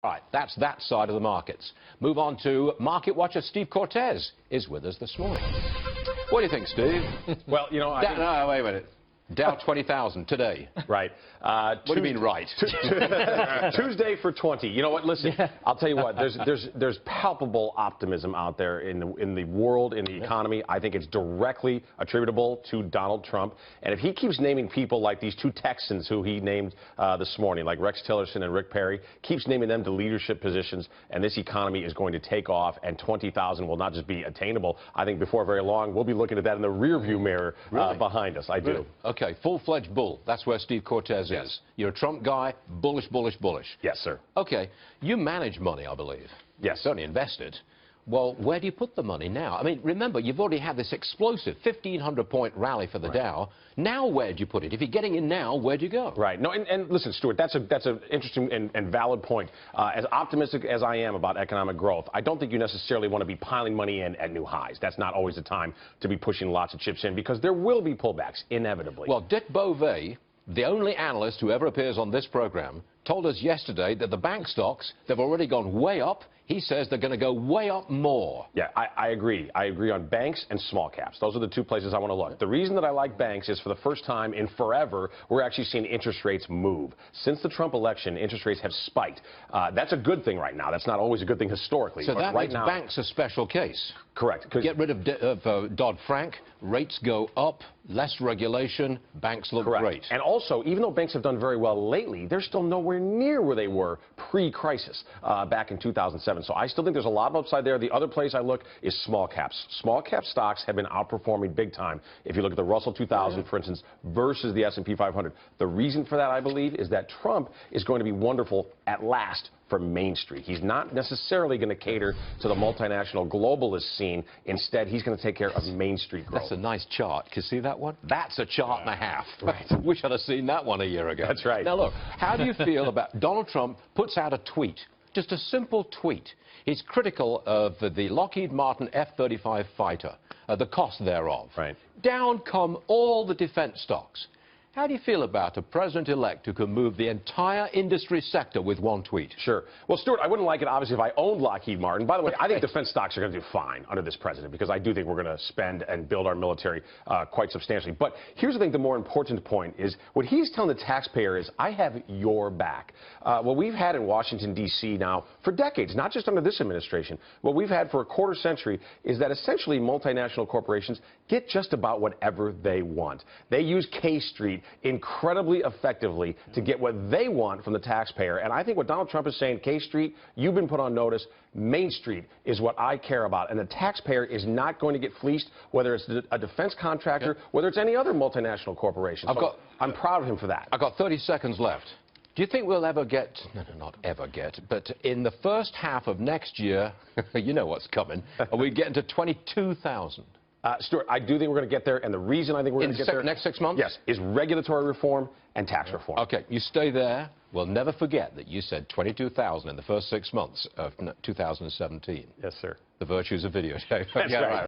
All right, that's that side of the markets. Move on to market watcher Steve Cortes is with us this morning. What do you think, Steve? Well, you know, no, wait a minute. Dow 20,000 today. Right. What do you mean, right? Tuesday for 20. You know what? Listen, Yeah. I'll tell you what. There's palpable optimism out there in the world, in the economy. I think it's directly attributable to Donald Trump. And if he keeps naming people like these two Texans who he named this morning, like Rex Tillerson and Rick Perry, keeps naming them to leadership positions, and this economy is going to take off, and 20,000 will not just be attainable. I think before very long, we'll be looking at that in the rearview mirror behind us. I do. Really? Okay, full-fledged bull. That's where Steve Cortes is. You're a Trump guy, bullish, bullish, bullish. Yes, sir. Okay, you manage money, I believe. Yes. Certainly invested. Well, where do you put the money now? I mean, remember, you've already had this explosive 1,500-point rally for the Dow. Now where do you put it? If you're getting in now, where do you go? Right. No, and listen, Stuart, that's an interesting and valid point. As optimistic as I am about economic growth, I don't think you necessarily want to be piling money in at new highs. That's not always the time to be pushing lots of chips in, because there will be pullbacks, inevitably. Well, Dick Beauvais, the only analyst who ever appears on this program, told us yesterday that the bank stocks, they've already gone way up. He says they're going to go way up more. Yeah, I agree. I agree on banks and small caps. Those are the two places I want to look. The reason that I like banks is for the first time in forever, we're actually seeing interest rates move. Since the Trump election, interest rates have spiked. That's a good thing right now. That's not always a good thing historically. So but that right makes now, banks a special case. Correct. Get rid of Dodd-Frank, rates go up, less regulation, banks look great. And also, even though banks have done very well lately, they're still nowhere near where they were pre-crisis back in 2007. So I still think there's a lot of upside there. The other place I look is small caps. Small cap stocks have been outperforming big time. If you look at the Russell 2000, for instance, versus the S&P 500. The reason for that, I believe, is that Trump is going to be wonderful at last for Main Street. He's not necessarily going to cater to the multinational globalist scene. Instead, he's going to take care of Main Street growth. That's a nice chart. Can you see that one? That's a chart and a half. Right. Wish I'd have seen that one a year ago. That's right. Now, look, how do you feel about Donald Trump puts out a tweet, just a simple tweet. He's critical of the Lockheed Martin F-35 fighter, the cost thereof. Right. Down come all the defense stocks. How do you feel about a president-elect who can move the entire industry sector with one tweet? Sure. Well, Stuart, I wouldn't like it, obviously, if I owned Lockheed Martin. By the way, I think defense stocks are going to do fine under this president, because I do think we're going to spend and build our military quite substantially. But here's the thing, the more important point is what he's telling the taxpayer is, I have your back. What we've had in Washington, D.C. now for decades, not just under this administration, what we've had for a quarter century is that essentially multinational corporations get just about whatever they want. They use K Street incredibly effectively to get what they want from the taxpayer. And I think what Donald Trump is saying, K Street, you've been put on notice. Main Street is what I care about. And the taxpayer is not going to get fleeced, whether it's a defense contractor, whether it's any other multinational corporation. I'm proud of him for that. I've got 30 seconds left. Do you think we'll ever get, no, not ever get, but in the first half of next year, you know what's coming, are we getting to 22,000? Stuart, I do think we're going to get there, and the reason I think we're going to get there... next 6 months? Yes, is regulatory reform and tax reform. Okay, you stay there. We'll never forget that you said 22,000 in the first 6 months of 2017. Yes, sir. The virtues of videotape. That's right.